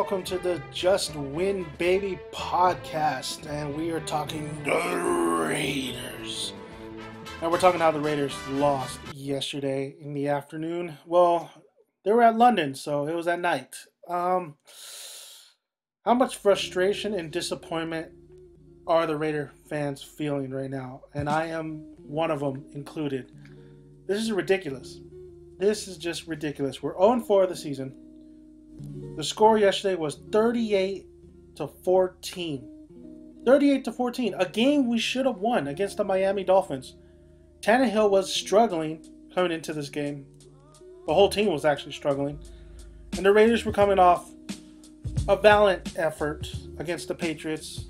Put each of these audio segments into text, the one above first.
welcome to the Just Win Baby podcast, and we are talking the Raiders. And we're talking how the Raiders lost yesterday in the afternoon. Well, they were at London, so it was at night. How much frustration and disappointment are the Raider fans feeling right now? And I am one of them included. This is ridiculous. This is just ridiculous. We're 0-4 of the season. The score yesterday was 38-14. 38-14. A game we should have won against the Miami Dolphins. Tannehill was struggling coming into this game. The whole team was actually struggling. And the Raiders were coming off a valiant effort against the Patriots.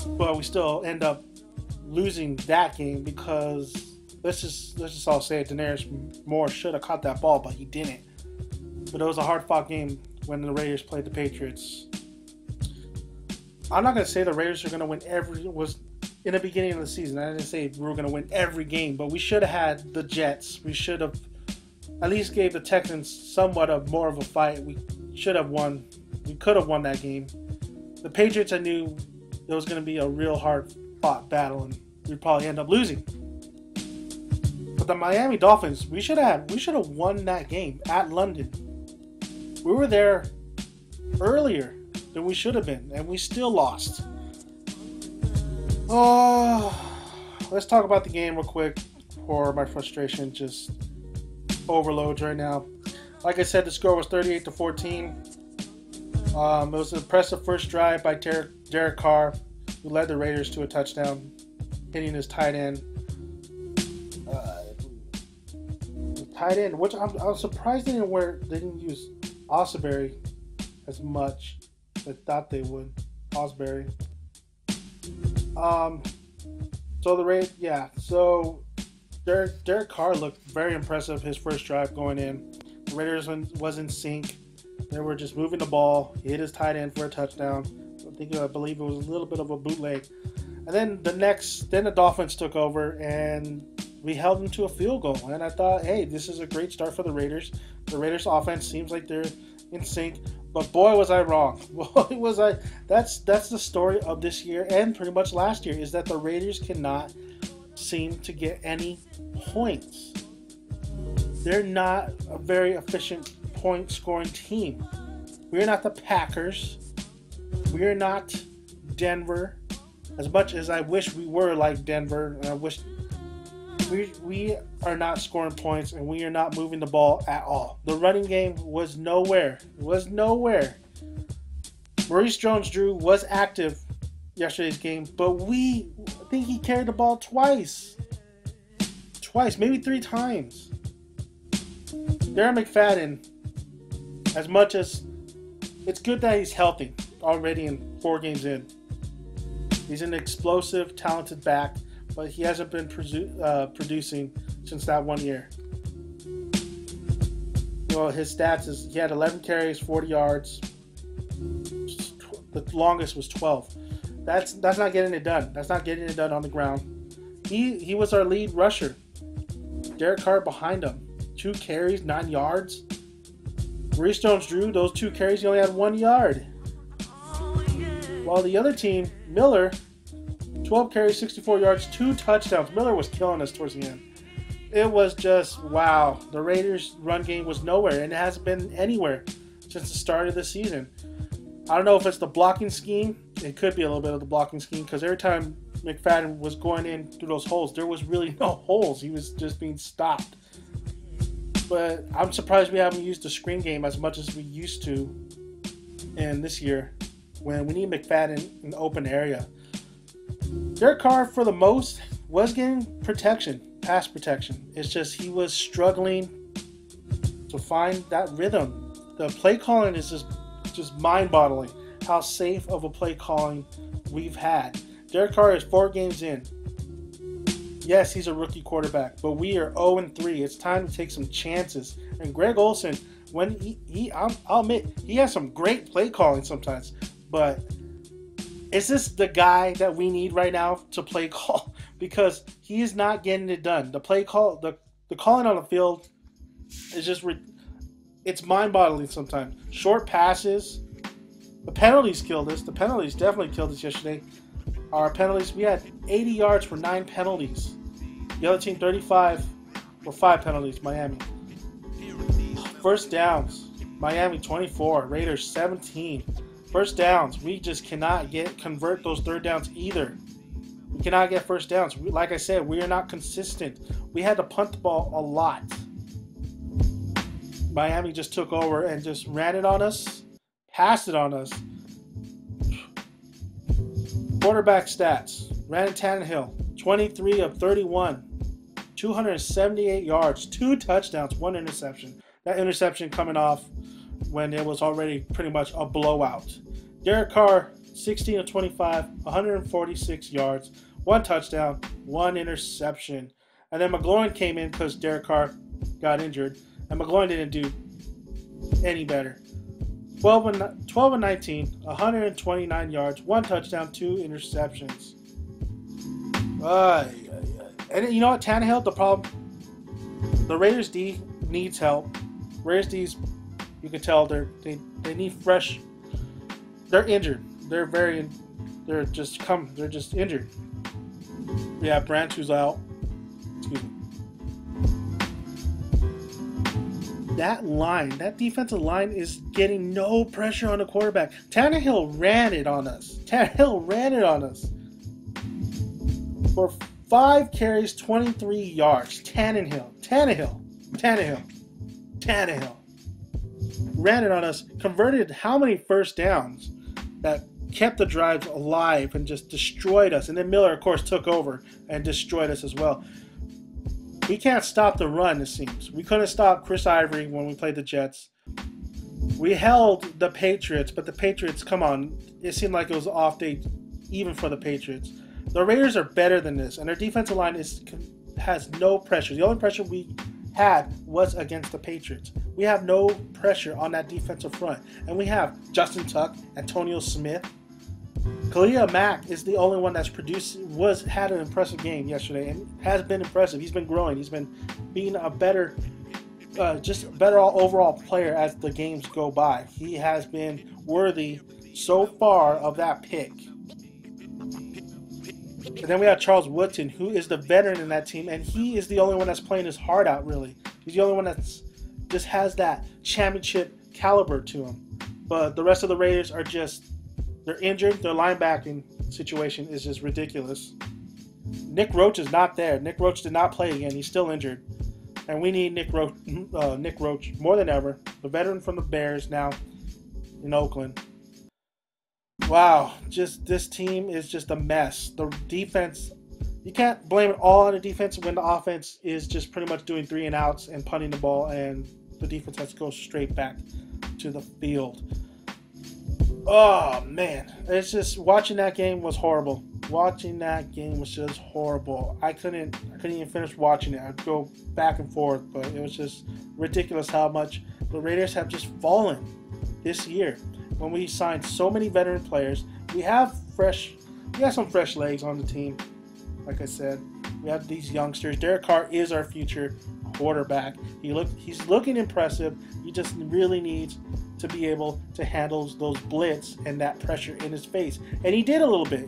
But we still end up losing that game because let's just all say it. Daenerys Moore should have caught that ball, but he didn't. But it was a hard-fought game when the Raiders played the Patriots. I'm not going to say the Raiders are going to win was in the beginning of the season. I didn't say we were going to win every game, but we should have had the Jets. We should have at least gave the Texans somewhat of more of a fight. We should have won. We could have won that game. The Patriots, I knew it was going to be a real hard-fought battle, and we'd probably end up losing. But the Miami Dolphins, we should have won that game at London. We were there earlier than we should have been, and we still lost. Let's talk about the game real quick before my frustration just overloads right now. Like I said, the score was 38-14. It was an impressive first drive by Derek Carr, who led the Raiders to a touchdown, hitting his tight end. Tight end, which I was surprised they didn't use Osbury as much as I thought they would. Osbury. So Derek Carr looked very impressive his first drive going in. The Raiders was in sync. They were just moving the ball. He hit his tight end for a touchdown. I believe it was a little bit of a bootleg. And then the Dolphins took over and we held them to a field goal. And I thought, hey, this is a great start for the Raiders. The Raiders offense seems like they're in sync. But boy, was I wrong. Boy, was I. That's the story of this year and pretty much last year, is that the Raiders cannot seem to get any points. They're not a very efficient point-scoring team. We're not the Packers. We're not Denver. As much as I wish we were like Denver, and I wish we are not scoring points, and we are not moving the ball at all. The running game was nowhere. Maurice Jones-Drew was active yesterday's game, but I think he carried the ball twice, maybe 3 times. Darren McFadden, as much as it's good that he's healthy already in 4 games in, he's an explosive, talented back, but he hasn't been producing since that 1 year. His stats is he had 11 carries, 40 yards. The longest was 12. That's not getting it done. That's not getting it done on the ground. He was our lead rusher. Derek Carr behind him. 2 carries, 9 yards. Maurice Jones-Drew, those 2 carries, he only had 1 yard. While the other team, Miller, 12 carries, 64 yards, 2 touchdowns. Miller was killing us towards the end. It was just, wow. The Raiders' run game was nowhere, and it hasn't been anywhere since the start of the season. I don't know if it's the blocking scheme. It could be a little bit of the blocking scheme, because every time McFadden was going in through those holes, there was really no holes. He was just being stopped. But I'm surprised we haven't used the screen game as much as we used to in this year when we need McFadden in the open area. Derek Carr, for the most, was getting protection, pass protection. It's just he was struggling to find that rhythm. The play calling is just mind-boggling how safe of a play calling we've had. Derek Carr is 4 games in. Yes, he's a rookie quarterback, but we are 0-3. It's time to take some chances. And Greg Olsen, when I'll admit, he has some great play calling sometimes, but is this the guy that we need right now to play call? Because he is not getting it done. The play call, the calling on the field is just it's mind-boggling sometimes. Short passes, The penalties killed us. The penalties definitely killed us yesterday. Our penalties, we had 80 yards for 9 penalties. The other team, 35 for 5 penalties, Miami. First downs, Miami 24, Raiders 17. First downs, we just cannot convert those third downs either. We cannot get first downs. Like I said, we are not consistent. We had to punt the ball a lot. Miami just took over and just ran it on us, passed it on us. Quarterback stats. Ryan Tannehill, 23 of 31, 278 yards, 2 touchdowns, 1 interception. That interception coming off when it was already pretty much a blowout. Derek Carr, 16 of 25, 146 yards, 1 touchdown, 1 interception. And then McLaurin came in because Derek Carr got injured, and McLaurin didn't do any better. 12 and 19, 129 yards, 1 touchdown, 2 interceptions. And you know what, Tannehill, the problem, the Raiders D needs help. Raiders D's, you can tell they need fresh. They're injured. They're just injured. We have Branch who's out. Excuse me. That defensive line is getting no pressure on the quarterback. Tannehill ran it on us. For 5 carries, 23 yards. Tannehill. Ran it on us. Converted how many first downs that kept the drives alive and just destroyed us. And then Miller, of course, took over and destroyed us as well. We can't stop the run, it seems. We couldn't stop Chris Ivory when we played the Jets. We held the Patriots, but the Patriots, come on, it seemed like it was an off day even for the Patriots. The Raiders are better than this, and their defensive line has no pressure. The only pressure we had was against the Patriots. We have no pressure on that defensive front. And we have Justin Tuck, Antonio Smith. Khalil Mack is the only one that's had an impressive game yesterday and has been impressive. He's been growing. He's been being a better overall player as the games go by. He has been worthy so far of that pick. And then we have Charles Woodson, who is the veteran in that team, and he is the only one that's playing his heart out, really. He's the only one that's just has that championship caliber to him. But the rest of the Raiders are they're injured. Their linebacking situation is just ridiculous. Nick Roach is not there. Nick Roach did not play again. He's still injured. And we need Nick Roach more than ever. The veteran from the Bears now in Oakland. Wow, this team is just a mess. The defense, you can't blame it all on the defense when the offense is just pretty much doing 3 and outs and punting the ball, and the defense has to go straight back to the field. Oh man, it's just watching that game was horrible. I couldn't even finish watching it. I'd go back and forth, but it was just ridiculous how much the Raiders have just fallen this year. When we signed so many veteran players, we have some fresh legs on the team. Like I said, we have these youngsters. Derek Carr is our future quarterback. He's looking impressive. He just really needs to be able to handle those blitz and that pressure in his face. And he did a little bit.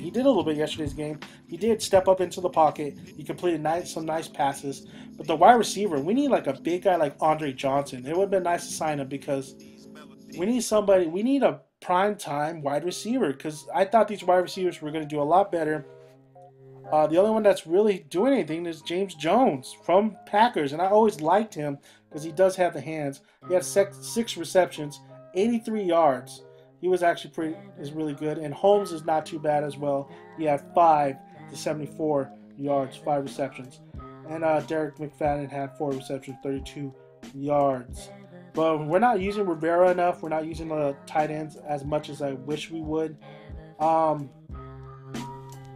Yesterday's game. He did step up into the pocket. He completed some nice passes. But the wide receiver, we need like a big guy like Andre Johnson. It would have been nice to sign him because we need a prime time wide receiver, because I thought these wide receivers were going to do a lot better. The only one that's really doing anything is James Jones from Packers, and I always liked him because he does have the hands. He had 6 receptions, 83 yards. He was actually really good, and Holmes is not too bad as well. He had 5 to 74 yards, 5 receptions. And Derek McFadden had 4 receptions, 32 yards. But we're not using Rivera enough. We're not using the tight ends as much as I wish we would.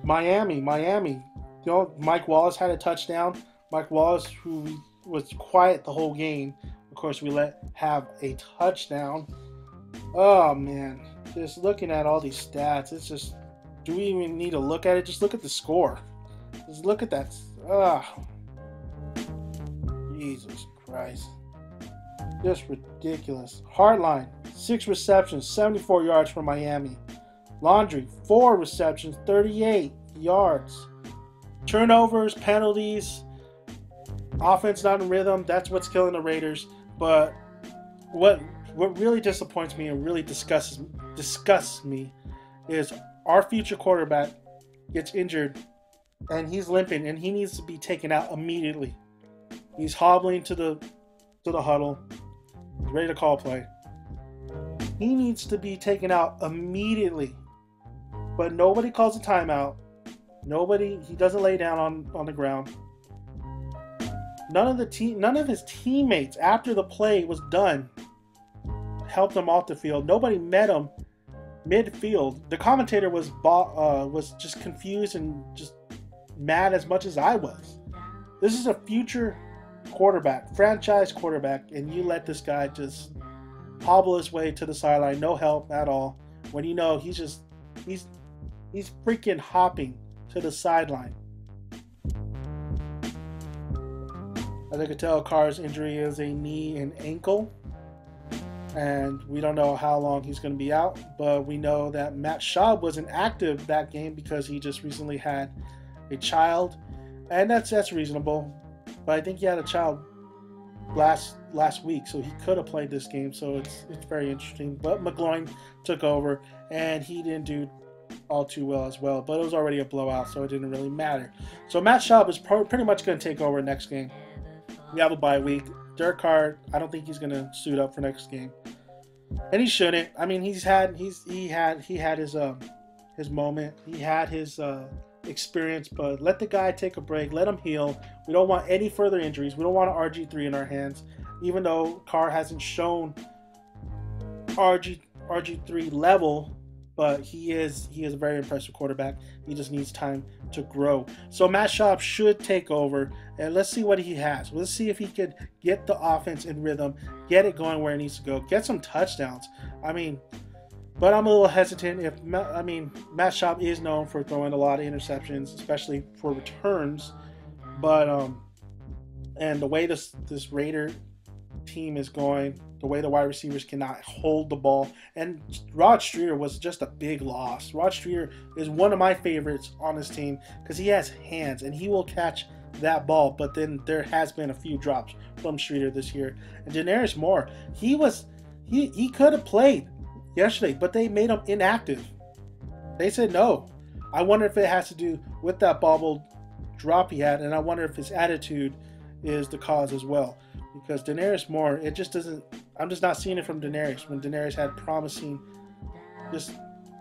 Miami. You know, Mike Wallace had a touchdown. Mike Wallace, who was quiet the whole game. Of course, we let have a touchdown. Oh, man. Just looking at all these stats, it's just, do we even need to look at it? Just look at the score. Just look at that. Jesus Christ. Just ridiculous. Hardline, 6 receptions, 74 yards for Miami. Laundry, 4 receptions, 38 yards. Turnovers, penalties, offense not in rhythm. That's what's killing the Raiders. But what really disappoints me and really disgusts me is our future quarterback gets injured and he's limping and he needs to be taken out immediately. He's hobbling to the huddle, ready to call play. He needs to be taken out immediately. But nobody calls a timeout. He doesn't lay down on the ground. None of his teammates after the play was done helped him off the field. Nobody met him midfield. The commentator was just confused and just mad as much as I was. This is a future quarterback, franchise quarterback, and you let this guy just hobble his way to the sideline, no help at all. When you know he's freaking hopping to the sideline. As I could tell, Carr's injury is a knee and ankle. And we don't know how long he's going to be out. But we know that Matt Schaub wasn't active that game because he just recently had a child. And that's reasonable. But I think he had a child last week, so he could have played this game. So it's very interesting. But McGloin took over, and he didn't do all too well as well. But it was already a blowout, so it didn't really matter. So Matt Schaub is pretty much going to take over next game. We have a bye week. Derek Carr, I don't think he's going to suit up for next game, and he shouldn't. I mean, he had his moment. He had his experience, but let the guy take a break. Let him heal. We don't want any further injuries. We don't want an RG3 in our hands, even though Carr hasn't shown RG3 level. But he is a very impressive quarterback. He just needs time to grow. So Matt Schaub should take over, and let's see what he has. Let's see if he could get the offense in rhythm, get it going where it needs to go, get some touchdowns. But I'm a little hesitant. Matt Schaub is known for throwing a lot of interceptions, especially for returns. But and the way this Raider team is going, the way the wide receivers cannot hold the ball, and Rod Streeter was just a big loss. Rod Streeter is one of my favorites on this team because he has hands and he will catch that ball. But then there has been a few drops from Streeter this year. And Denarius Moore, he could have played yesterday, but they made him inactive. They said no. I wonder if it has to do with that bobbled drop he had, and I wonder if his attitude is the cause as well. Because Denarius Moore, it just doesn't. I'm just not seeing it from Denarius. When Denarius had promising, just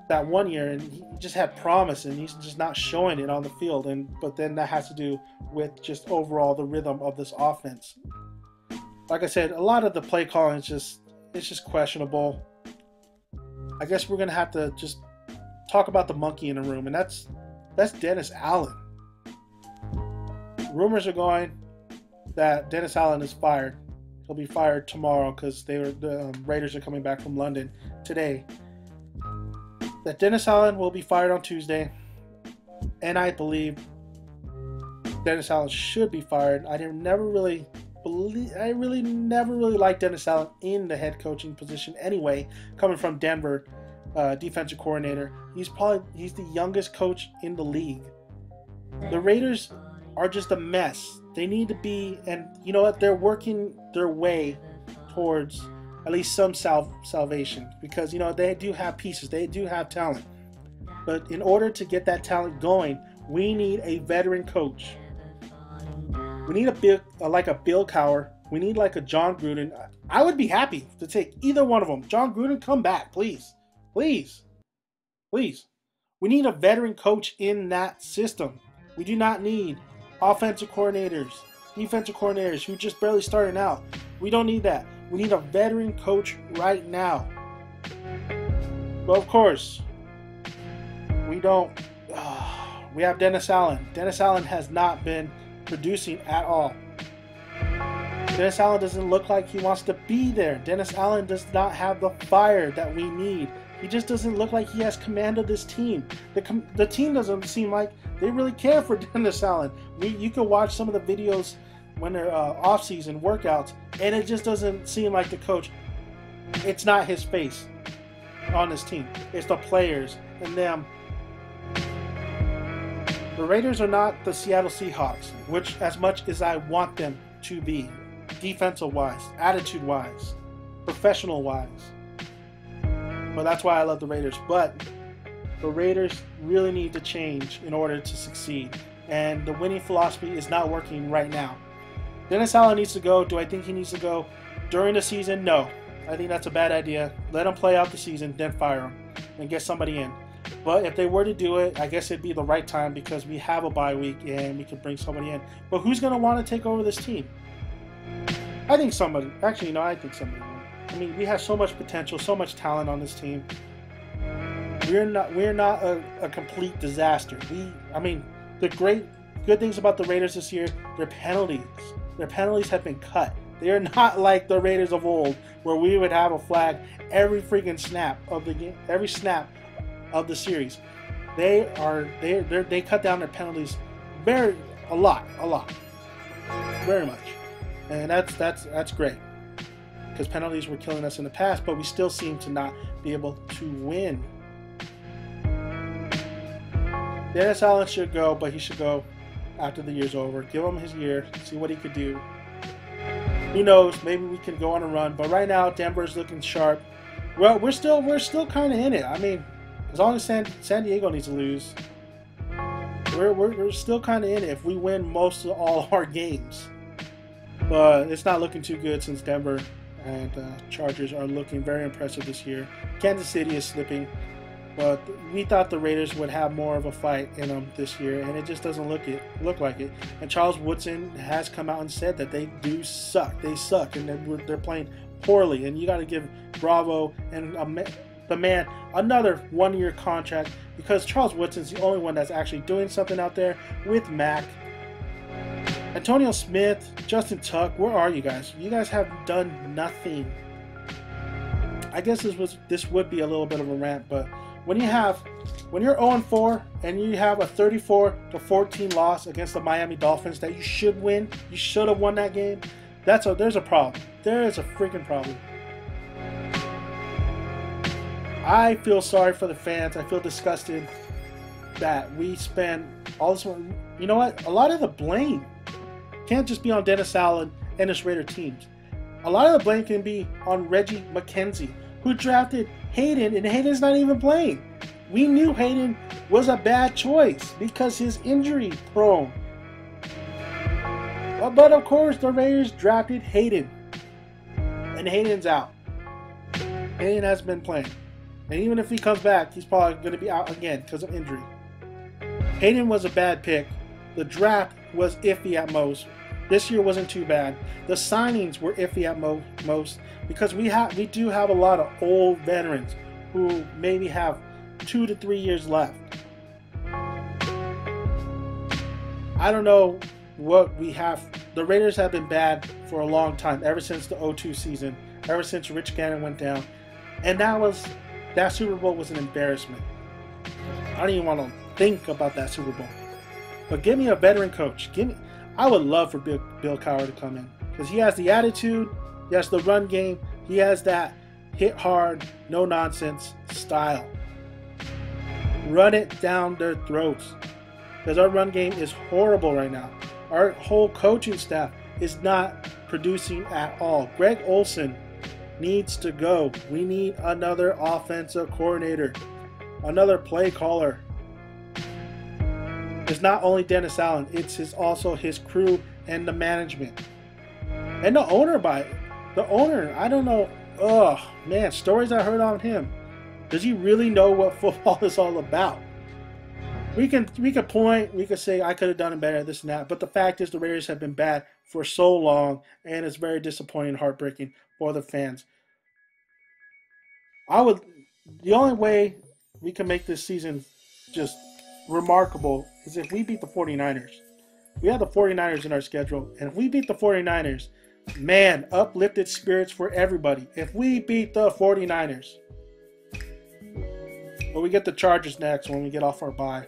that one year, and he just had promise, and he's just not showing it on the field. But then that has to do with just overall the rhythm of this offense. Like I said, a lot of the play calling is just questionable. I guess we're gonna have to just talk about the monkey in the room, and that's Dennis Allen. Rumors are going that Dennis Allen is fired. He'll be fired tomorrow because the Raiders are coming back from London today. That Dennis Allen will be fired on Tuesday, and I believe Dennis Allen should be fired. I never really liked Dennis Allen in the head coaching position anyway. Coming from Denver, defensive coordinator, he's the youngest coach in the league. The Raiders are just a mess. They need to be, and you know what? They're working their way towards at least some salvation because they do have pieces, they do have talent. But in order to get that talent going, we need a veteran coach. We need like a Bill Cowher. We need like a John Gruden. I would be happy to take either one of them. John Gruden, come back, please, please, please. We need a veteran coach in that system. We do not need offensive coordinators, defensive coordinators who just barely starting out. We don't need that. We need a veteran coach right now. But of course, we don't. We have Dennis Allen. Dennis Allen has not been producing at all. Dennis Allen doesn't look like he wants to be there. Dennis Allen does not have the fire that we need. He just doesn't look like he has command of this team. The team doesn't seem like they really care for Dennis Allen. You can watch some of the videos when they're off-season workouts, and it just doesn't seem like the coach It's not his face on this team. It's the players and them. The Raiders are not the Seattle Seahawks, which as much as I want them to be, defensive-wise, attitude-wise, professional-wise. But that's why I love the Raiders. But the Raiders really need to change in order to succeed. And the winning philosophy is not working right now. Dennis Allen needs to go. Do I think he needs to go during the season? No. I think that's a bad idea. Let him play out the season, then fire him and get somebody in. But if they were to do it, I guess it'd be the right time because we have a bye week and we could bring somebody in. But who's going to want to take over this team? I think somebody. Actually, no, I think somebody will. I mean, we have so much potential, so much talent on this team. We're not a complete disaster. The good things about the Raiders this year, their penalties have been cut. They are not like the Raiders of old, where we would have a flag every freaking snap of the game, every snap of the series. They cut down their penalties a lot, very much, and that's great because penalties were killing us in the past, but we still seem to not be able to win. Dennis Allen should go, but he should go after the year's over. Give him his year, see what he could do. Who knows? Maybe we can go on a run. But right now, Denver's looking sharp. Well, we're still kind of in it. I mean, as long as San Diego needs to lose, we're still kind of in it if we win most of all our games. But it's not looking too good since Denver and Chargers are looking very impressive this year. Kansas City is slipping. But we thought the Raiders would have more of a fight in them this year, and it just doesn't look like it. And Charles Woodson has come out and said that they do suck. They suck, and they're playing poorly. And you got to give Bravo and the man another one-year contract because Charles Woodson's the only one that's actually doing something out there with Mac. Antonio Smith, Justin Tuck, where are you guys? You guys have done nothing. I guess this would be a little bit of a rant, but when you're 0-4 and you have a 34-14 loss against the Miami Dolphins that you should win, you should have won that game. There's a problem. There is a freaking problem. I feel sorry for the fans. I feel disgusted that we spend all this money. You know what? A lot of the blame can't just be on Dennis Allen and his Raider teams. A lot of the blame can be on Reggie McKenzie, who drafted Hayden, and Hayden's not even playing. We knew Hayden was a bad choice because he's injury prone. But of course, the Raiders drafted Hayden, and Hayden's out. Hayden hasn't been playing. And even if he comes back, he's probably going to be out again because of injury. Hayden was a bad pick. The draft was iffy at most. This year wasn't too bad. The signings were iffy at most because we do have a lot of old veterans who maybe have 2 to 3 years left. I don't know what we have. The Raiders have been bad for a long time, ever since the 2002 season, ever since Rich Gannon went down. And that Super Bowl was an embarrassment. I don't even want to think about that Super Bowl. But give me a veteran coach. I would love for Bill Cowher to come in because he has the attitude, he has the run game, he has that hit hard, no nonsense style. Run it down their throats because our run game is horrible right now. Our whole coaching staff is not producing at all. Greg Olson needs to go. We need another offensive coordinator, another play caller. It's not only Dennis Allen, it's also his crew and the management. And the owner The owner, I don't know. Oh, man, stories I heard on him. Does he really know what football is all about? We could point, we could say I could have done it better, this and that. But the fact is the Raiders have been bad for so long, and it's very disappointing and heartbreaking for the fans. The only way we can make this season just remarkable is if we beat the 49ers. We have the 49ers in our schedule, and if we beat the 49ers, man, uplifted spirits for everybody. If we beat the 49ers. But we get the Chargers next when we get off our bye.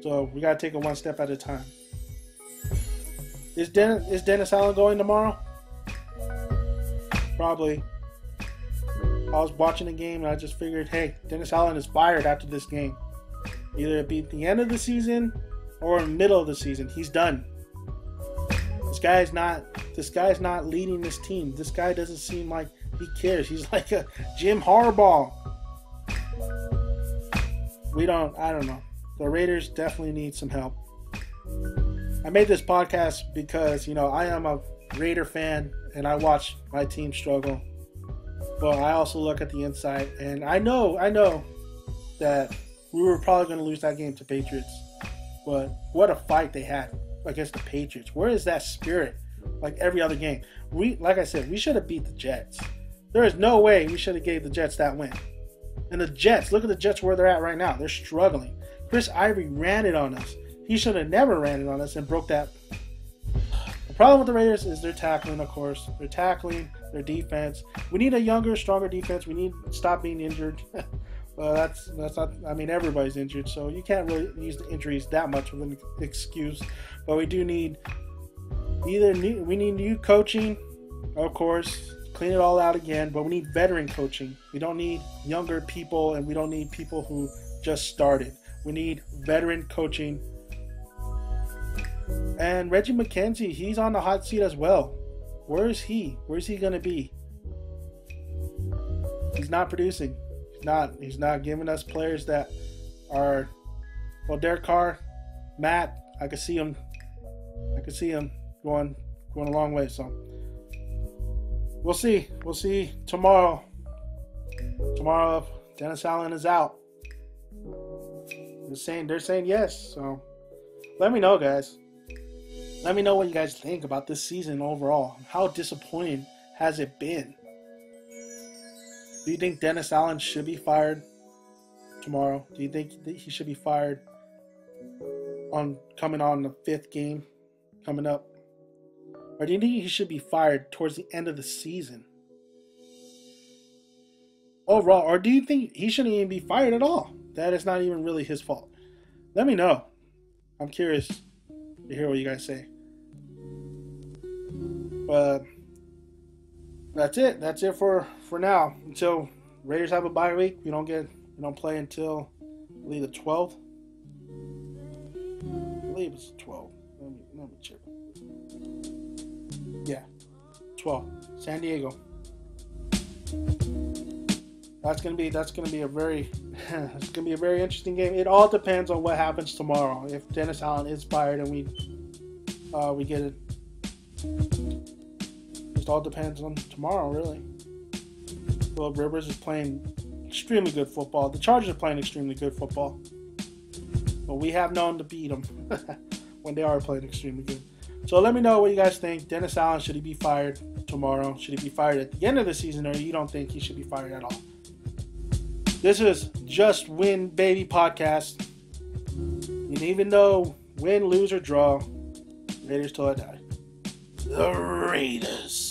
So we got to take it one step at a time. Is Dennis Allen going tomorrow? Probably. I was watching the game and I just figured, hey, Dennis Allen is fired after this game. Either it be at the end of the season or middle of the season. He's done. This guy is not leading this team. This guy doesn't seem like he cares. He's like a Jim Harbaugh. I don't know. The Raiders definitely need some help. I made this podcast because, I am a Raider fan and I watch my team struggle. But I also look at the inside and I know that we were probably going to lose that game to Patriots. But what a fight they had against the Patriots. Where is that spirit? Like every other game. Like I said, we should have beat the Jets. There is no way we should have gave the Jets that win. And the Jets, look at the Jets where they're at right now. They're struggling. Chris Ivory ran it on us. He should have never ran it on us and broke that. The problem with the Raiders is their tackling, of course. Their tackling, their defense. We need a younger, stronger defense. We need to stop being injured. Well, that's not. I mean, everybody's injured, so you can't really use the injuries that much of an excuse. But we do need we need new coaching, of course. Clean it all out again, but we need veteran coaching. We don't need younger people, and we don't need people who just started. We need veteran coaching. And Reggie McKenzie, he's on the hot seat as well. Where is he? Where's he going to be? He's not producing. He's not giving us players that are, well, Derek Carr, Matt, I could see him going a long way, so we'll see. We'll see tomorrow. Tomorrow, Dennis Allen is out. They're saying yes. So let me know, guys. Let me know what you guys think about this season overall. How disappointing has it been? Do you think Dennis Allen should be fired tomorrow? Do you think that he should be fired coming on the 5th game coming up? Or do you think he should be fired towards the end of the season? Overall, or do you think he shouldn't even be fired at all? That is not even really his fault. Let me know. I'm curious to hear what you guys say. But that's it. That's it for now. Until Raiders have a bye week, we don't play until I believe the 12th. I believe it's 12. Let me check. Yeah, 12. San Diego. That's gonna be a very it's gonna be a very interesting game. It all depends on what happens tomorrow. If Dennis Allen is fired and we get it, it all depends on tomorrow, really. Phillip Rivers is playing extremely good football. The Chargers are playing extremely good football, but we have known to beat them when they are playing extremely good. So let me know what you guys think. Dennis Allen, should he be fired tomorrow? Should he be fired at the end of the season, or you don't think he should be fired at all? This is Just Win Baby Podcast. And even though win, lose, or draw, Raiders till I die. The Raiders.